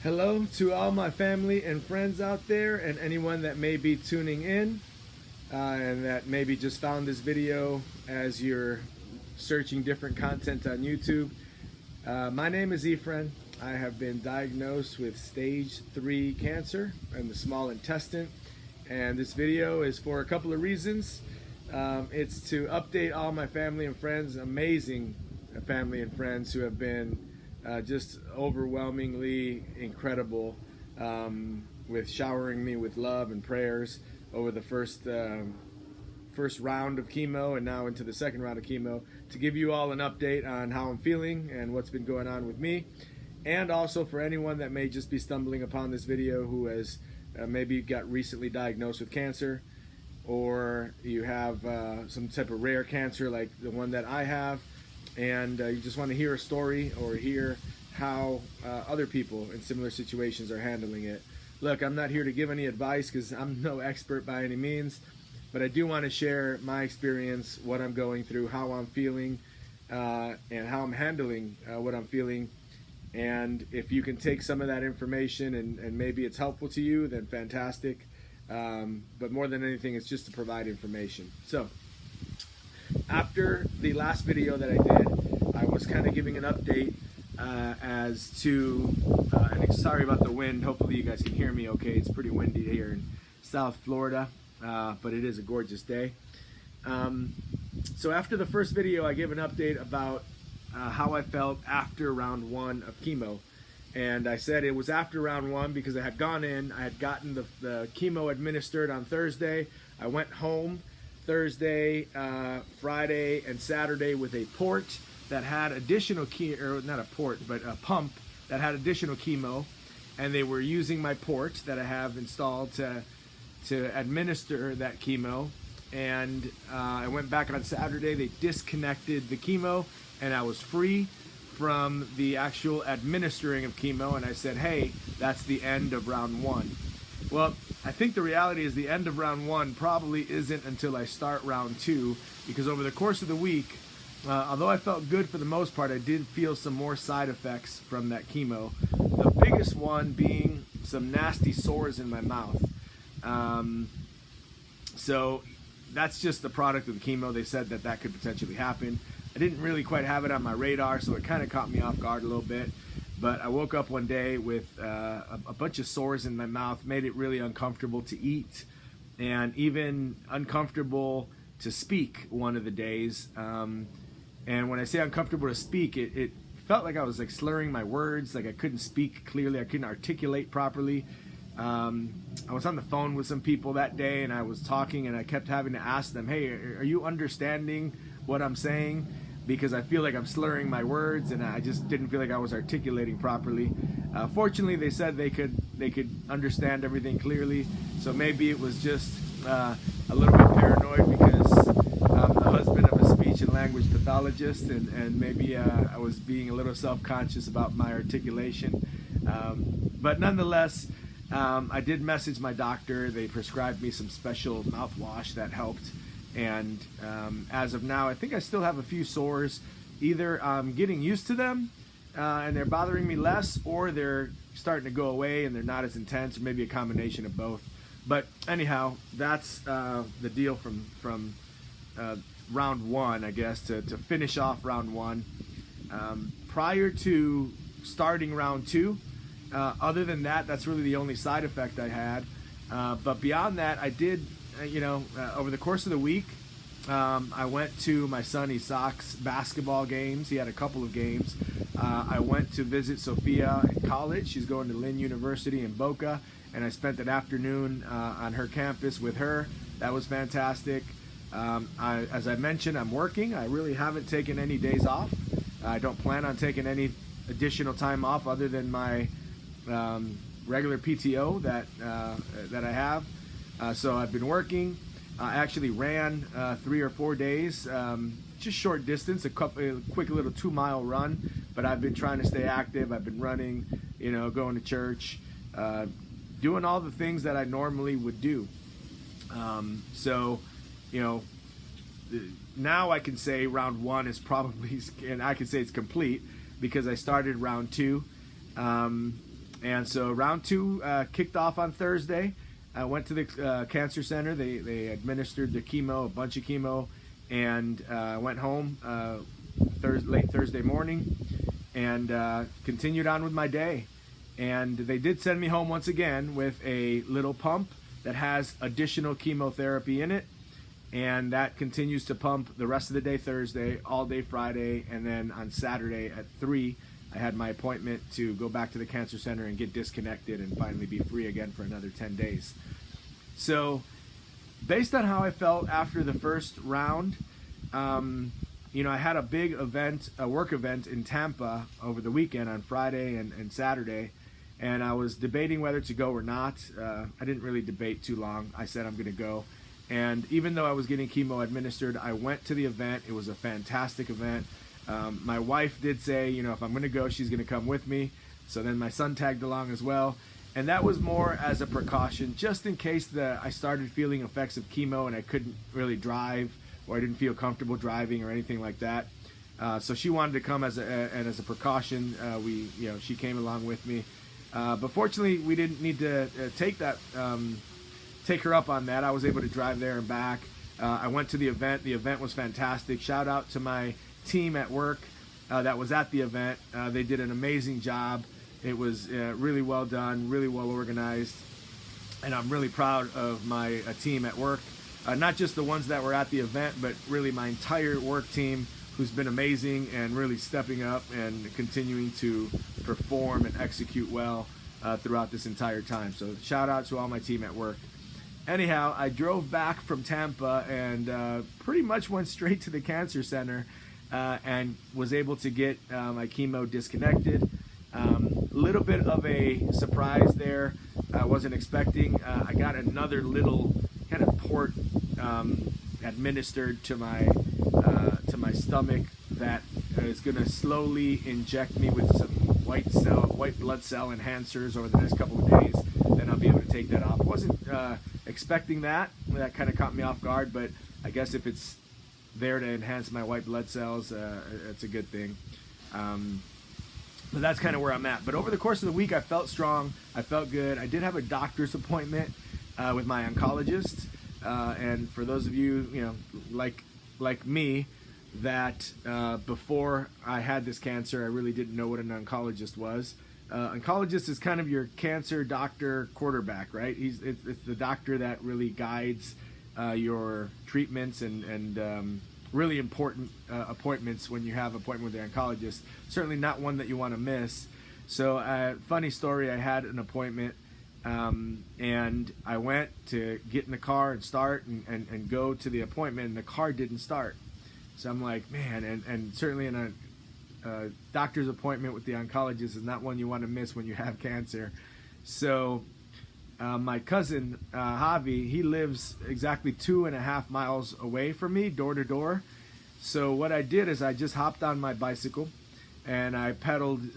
Hello to all my family and friends out there, and anyone that may be tuning in and that maybe just found this video as you're searching different content on YouTube. My name is Ephraim. I have been diagnosed with stage 3 cancer in the small intestine, and this video is for a couple of reasons. It's to update all my family and friends, amazing family and friends who have been just overwhelmingly incredible with showering me with love and prayers over the first round of chemo and now into the second round of chemo, to give you all an update on how I'm feeling and what's been going on with me, and also for anyone that may just be stumbling upon this video who has maybe got recently diagnosed with cancer, or you have some type of rare cancer like the one that I have, and you just want to hear a story or hear how other people in similar situations are handling it. Look, I'm not here to give any advice because I'm no expert by any means, but I do want to share my experience, what I'm going through, how I'm feeling, and how I'm handling what I'm feeling. And if you can take some of that information and maybe it's helpful to you, then fantastic. But more than anything, it's just to provide information. So after the last video that I did, I was kind of giving an update as to, and sorry about the wind, hopefully you guys can hear me okay. It's pretty windy here in South Florida, but it is a gorgeous day. So after the first video, I gave an update about how I felt after round 1 of chemo. And I said it was after round 1 because I had gone in, I had gotten the chemo administered on Thursday. I went home Thursday, Friday, and Saturday with a port that had additional or not a port, but a pump that had additional chemo, and they were using my port that I have installed to administer that chemo. And I went back on Saturday. They disconnected the chemo, and I was free from the actual administering of chemo. And I said, hey, that's the end of round 1. Well, I think the reality is the end of round 1 probably isn't until I start round 2, because over the course of the week, although I felt good for the most part, I did feel some more side effects from that chemo. The biggest one being some nasty sores in my mouth. So that's just the product of the chemo. They said that could potentially happen. I didn't really quite have it on my radar, so it kind of caught me off guard a little bit. But I woke up one day with a bunch of sores in my mouth, made it really uncomfortable to eat, and even uncomfortable to speak one of the days. And when I say uncomfortable to speak, it felt like I was like slurring my words, like I couldn't speak clearly, I couldn't articulate properly. I was on the phone with some people that day, and I was talking, and I kept having to ask them, hey, are you understanding what I'm saying? Because I feel like I'm slurring my words, and I just didn't feel like I was articulating properly. Fortunately, they said they could understand everything clearly, so maybe it was just a little bit paranoid because I'm the husband of a speech and language pathologist, and maybe I was being a little self-conscious about my articulation. But nonetheless, I did message my doctor. They prescribed me some special mouthwash that helped. And as of now, I think I still have a few sores. Either I'm getting used to them and they're bothering me less, or they're starting to go away and they're not as intense, or maybe a combination of both. But anyhow, that's the deal from round 1, I guess, to finish off round 1. Prior to starting round 2, other than that, that's really the only side effect I had. But beyond that, I did, over the course of the week, I went to my son Isaac's basketball games. He had a couple of games. I went to visit Sophia in college. She's going to Lynn University in Boca, and I spent an afternoon on her campus with her. That was fantastic. As I mentioned, I'm working. I really haven't taken any days off. I don't plan on taking any additional time off other than my regular PTO that I have. So I've been working. I actually ran 3 or 4 days, just short distance, a quick little 2-mile run. But I've been trying to stay active. I've been running, going to church, doing all the things that I normally would do. So, now I can say round 1 is probably, and I can say it's complete because I started round 2. And so round 2 kicked off on Thursday. I went to the cancer center. They administered the chemo, a bunch of chemo, and went home late Thursday morning and continued on with my day. And they did send me home once again with a little pump that has additional chemotherapy in it. And that continues to pump the rest of the day Thursday, all day Friday, and then on Saturday at 3, I had my appointment to go back to the cancer center and get disconnected and finally be free again for another 10 days. So based on how I felt after the first round, I had a big event, a work event in Tampa over the weekend on Friday and Saturday, and I was debating whether to go or not. I didn't really debate too long. I said I'm going to go. And even though I was getting chemo administered, I went to the event. It was a fantastic event. My wife did say, if I'm going to go, she's going to come with me. So then my son tagged along as well. And that was more as a precaution, just in case I started feeling effects of chemo and I couldn't really drive, or I didn't feel comfortable driving or anything like that. So she wanted to come as a precaution. She came along with me. But fortunately, we didn't need to take her up on that. I was able to drive there and back. I went to the event. The event was fantastic. Shout out to my team at work that was at the event. They did an amazing job. It was really well done, really well organized, and I'm really proud of my team at work. Not just the ones that were at the event, but really my entire work team, who's been amazing and really stepping up and continuing to perform and execute well throughout this entire time. So shout out to all my team at work. Anyhow, I drove back from Tampa and pretty much went straight to the cancer center and was able to get my chemo disconnected. Little bit of a surprise there. I wasn't expecting. I got another little kind of port administered to my stomach that is going to slowly inject me with some white blood cell enhancers over the next couple of days. Then I'll be able to take that off. Wasn't expecting that. That kind of caught me off guard, but I guess if it's there to enhance my white blood cells, it's a good thing. But that's kind of where I'm at. But over the course of the week, I felt strong. I felt good. I did have a doctor's appointment with my oncologist. And for those of you, like me, that before I had this cancer, I really didn't know what an oncologist was. Oncologist is kind of your cancer doctor quarterback, right? It's the doctor that really guides your treatments and really important appointments when you have an appointment with the oncologist. Certainly not one that you want to miss. So funny story, I had an appointment and I went to get in the car and start and go to the appointment, and the car didn't start. So I'm like, man, and certainly in a doctor's appointment with the oncologist is not one you want to miss when you have cancer. So my cousin, Javi, he lives exactly 2.5 miles away from me, door to door. So what I did is I just hopped on my bicycle and I pedaled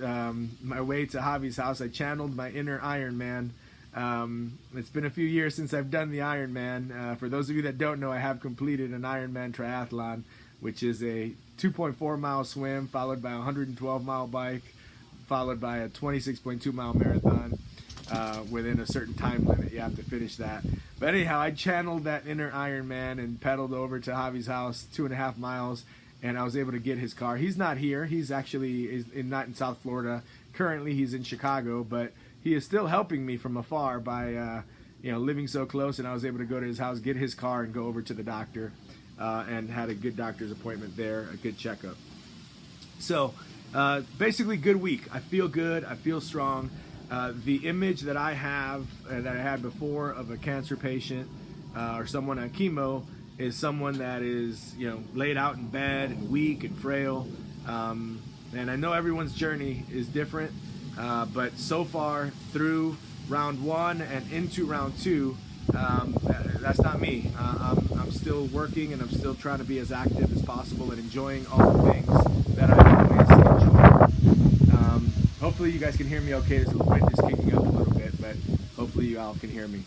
my way to Javi's house. I channeled my inner Iron Man. It's been a few years since I've done the Ironman. For those of you that don't know, I have completed an Ironman triathlon, which is a 2.4 mile swim followed by a 112 mile bike, followed by a 26.2 mile marathon. Within a certain time limit, you have to finish that. But anyhow, I channeled that inner Iron Man and pedaled over to Javi's house, 2.5 miles, and I was able to get his car. He's not here. He's actually not in South Florida. Currently, he's in Chicago, but he is still helping me from afar by living so close. And I was able to go to his house, get his car, and go over to the doctor, and had a good doctor's appointment there, a good checkup. So basically, good week. I feel good. I feel strong. The image that I have that I had before of a cancer patient or someone on chemo is someone that is laid out in bed and weak and frail. And I know everyone's journey is different, but so far through round 1 and into round 2, that's not me. I'm still working and I'm still trying to be as active as possible and enjoying all the things that I always enjoy. Hopefully you guys can hear me okay. There's a wind is kicking up a little bit, but hopefully you all can hear me.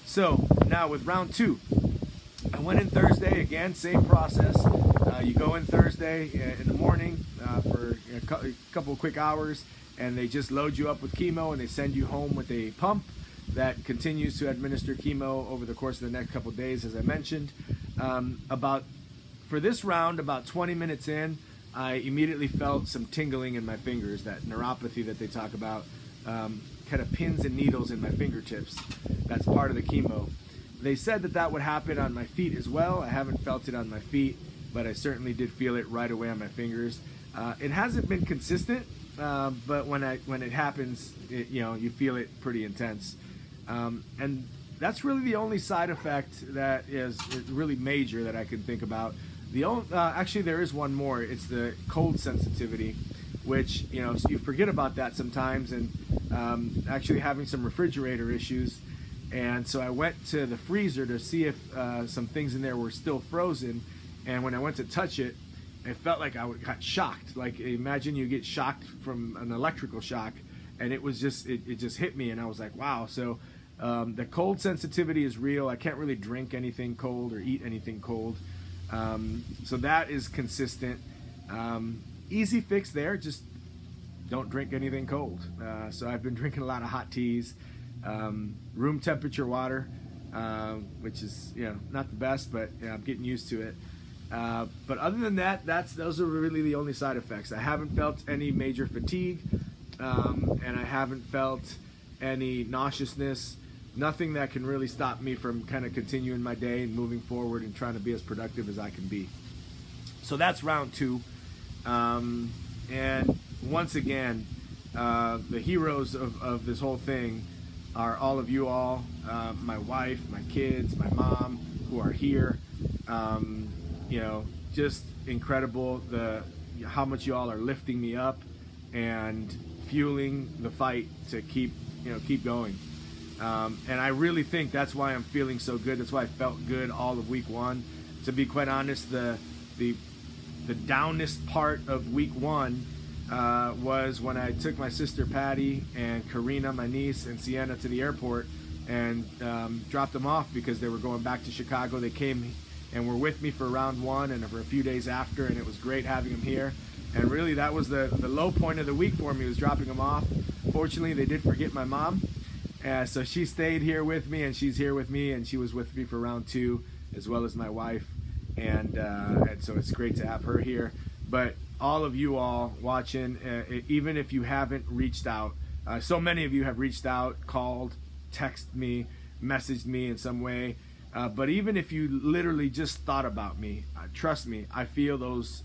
So now with round 2, I went in Thursday, again, same process. You go in Thursday in the morning for a couple of quick hours, and they just load you up with chemo and they send you home with a pump that continues to administer chemo over the course of the next couple of days, as I mentioned. For this round, about 20 minutes in, I immediately felt some tingling in my fingers, that neuropathy that they talk about, kind of pins and needles in my fingertips. That's part of the chemo. They said that would happen on my feet as well. I haven't felt it on my feet, but I certainly did feel it right away on my fingers. It hasn't been consistent, but when it happens, you feel it pretty intense. And that's really the only side effect that is really major that I can think about. Actually, there is one more. It's the cold sensitivity, which you forget about that sometimes, and actually having some refrigerator issues. And so I went to the freezer to see if some things in there were still frozen. And when I went to touch it, it felt like I got shocked. Like, imagine you get shocked from an electrical shock, and it just hit me, and I was like, wow. So the cold sensitivity is real. I can't really drink anything cold or eat anything cold. So that is consistent. Easy fix there, just don't drink anything cold. So I've been drinking a lot of hot teas, room temperature water, which is not the best, but I'm getting used to it. But other than that, those are really the only side effects. I haven't felt any major fatigue, and I haven't felt any nauseousness. Nothing that can really stop me from kind of continuing my day and moving forward and trying to be as productive as I can be. So that's round 2. And once again, the heroes of this whole thing are all of you all, my wife, my kids, my mom, who are here. Just incredible how much you all are lifting me up and fueling the fight to keep going. And I really think that's why I'm feeling so good. That's why I felt good all of week 1. To be quite honest, the downest part of week 1 was when I took my sister Patty and Karina, my niece, and Sienna to the airport and dropped them off because they were going back to Chicago. They came and were with me for round 1 and for a few days after, and it was great having them here. And really, that was the low point of the week for me, was dropping them off. Fortunately, they did forget my mom. So she stayed here with me, and she's here with me, and she was with me for round 2, as well as my wife. And so it's great to have her here. But all of you all watching, even if you haven't reached out, so many of you have reached out, called, texted me, messaged me in some way. But even if you literally just thought about me, trust me, I feel those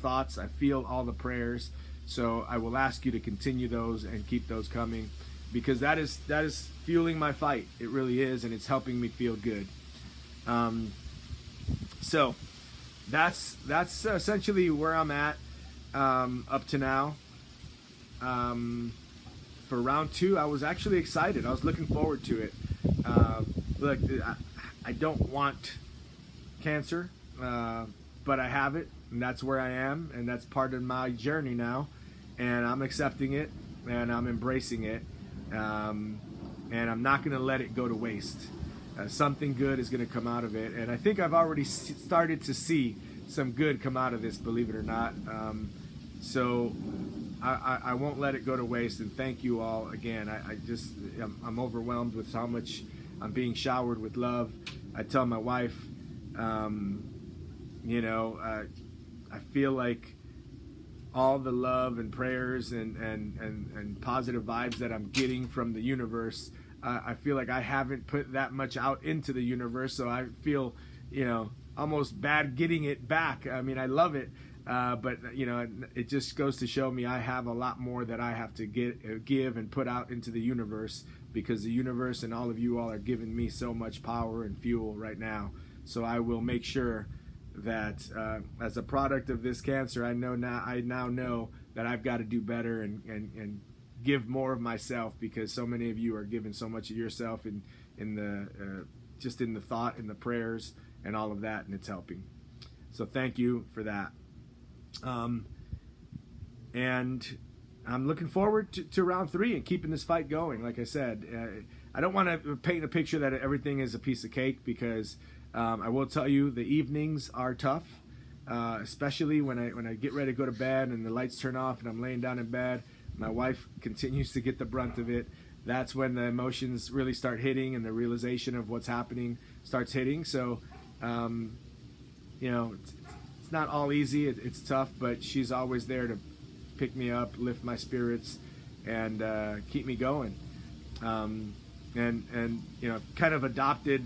thoughts. I feel all the prayers. So I will ask you to continue those and keep those coming, because that is fueling my fight. It really is, and it's helping me feel good. So that's essentially where I'm at up to now. For round 2, I was actually excited. I was looking forward to it. Look, I don't want cancer, but I have it, and that's where I am, and that's part of my journey now, and I'm accepting it, and I'm embracing it. And I'm not going to let it go to waste. Something good is going to come out of it, and I think I've already started to see some good come out of this, believe it or not. So I won't let it go to waste, and thank you all again. I'm overwhelmed with how much I'm being showered with love. I tell my wife, I feel like all the love and prayers and positive vibes that I'm getting from the universe, I feel like I haven't put that much out into the universe, so I feel, almost bad getting it back. I mean, I love it, but it just goes to show me I have a lot more that I have to give and put out into the universe, because the universe and all of you all are giving me so much power and fuel right now. So I will make sure that as a product of this cancer, I now know that I've got to do better and give more of myself, because so many of you are giving so much of yourself in the thought and the prayers and all of that, and it's helping. So thank you for that. And I'm looking forward to round 3 and keeping this fight going. Like I said, I don't want to paint a picture that everything is a piece of cake, because I will tell you the evenings are tough, especially when I get ready to go to bed and the lights turn off and I'm laying down in bed. My wife continues to get the brunt of it. That's when the emotions really start hitting and the realization of what's happening starts hitting. So, you know, it's not all easy. It's tough, but she's always there to pick me up, lift my spirits, and keep me going. And you know, kind of adopted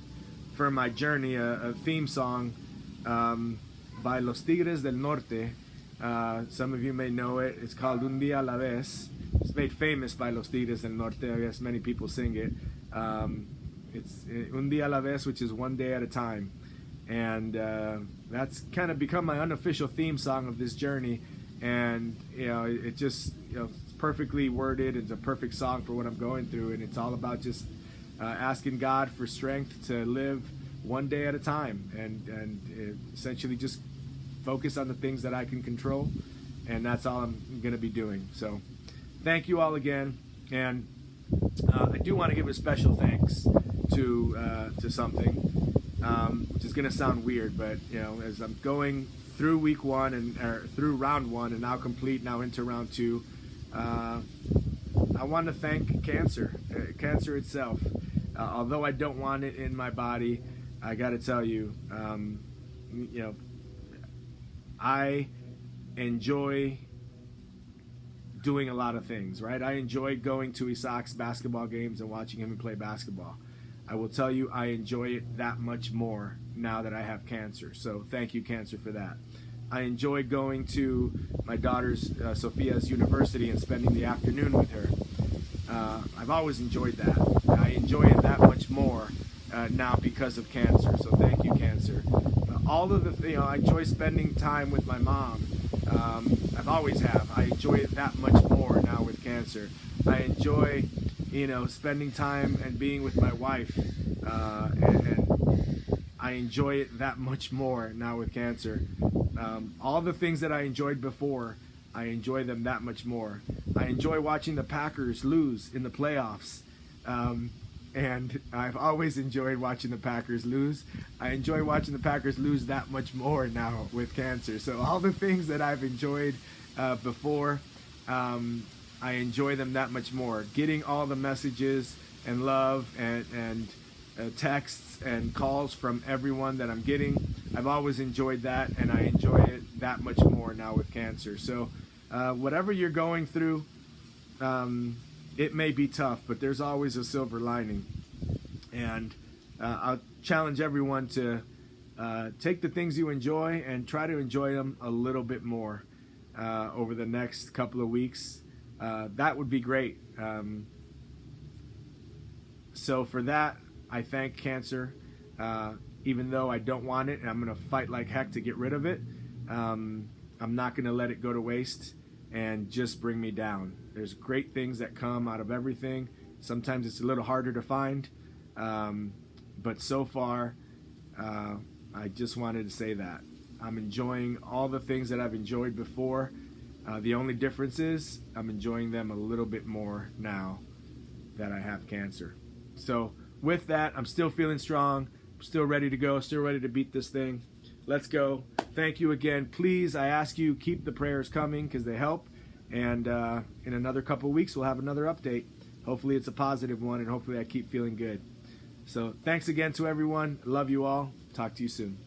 for my journey a theme song by Los Tigres del Norte. Some of you may know it. It's called Un Día a la Vez. It's made famous by Los Tigres del Norte. I guess many people sing it. It's Un Día a la Vez, which is one day at a time. And that's kind of become my unofficial theme song of this journey. And, you know, it just, you know, it's perfectly worded. It's a perfect song for what I'm going through. And it's all about just asking God for strength to live one day at a time. And essentially just focus on the things that I can control. And that's all I'm going to be doing. So thank you all again. And I do want to give a special thanks to something, which is going to sound weird, but, you know, as I'm going through week one or through round one and now complete, now into round two, I want to thank cancer itself. Although I don't want it in my body, I got to tell you, you know, I enjoy doing a lot of things, right? I enjoy going to Isaac's basketball games and watching him play basketball. I will tell you, I enjoy it that much more now that I have cancer. So thank you, cancer, for that. I enjoy going to my daughter's, Sophia's university and spending the afternoon with her. I've always enjoyed that. I enjoy it that much more now because of cancer. So thank you, cancer. All of the, you know, I enjoy spending time with my mom. I've always have. I enjoy it that much more now with cancer. I enjoy, you know, spending time and being with my wife, and I enjoy it that much more now with cancer. All the things that I enjoyed before, I enjoy them that much more. I enjoy watching the Packers lose in the playoffs, and I've always enjoyed watching the Packers lose. I enjoy watching the Packers lose that much more now with cancer. So all the things that I've enjoyed before, I enjoy them that much more. Getting all the messages and love and texts and calls from everyone that I'm getting, I've always enjoyed that, and I enjoy it that much more now with cancer. So whatever you're going through, it may be tough, but there's always a silver lining. And I'll challenge everyone to take the things you enjoy and try to enjoy them a little bit more over the next couple of weeks. That would be great. So for that, I thank cancer. Even though I don't want it and I'm going to fight like heck to get rid of it, I'm not going to let it go to waste and just bring me down. There's great things that come out of everything. Sometimes it's a little harder to find, but so far, I just wanted to say that. I'm enjoying all the things that I've enjoyed before. The only difference is I'm enjoying them a little bit more now that I have cancer. So with that, I'm still feeling strong, still ready to go, still ready to beat this thing. Let's go. Thank you again. Please, I ask you, keep the prayers coming because they help. And in another couple of weeks, we'll have another update. Hopefully it's a positive one, and hopefully I keep feeling good. So thanks again to everyone. Love you all. Talk to you soon.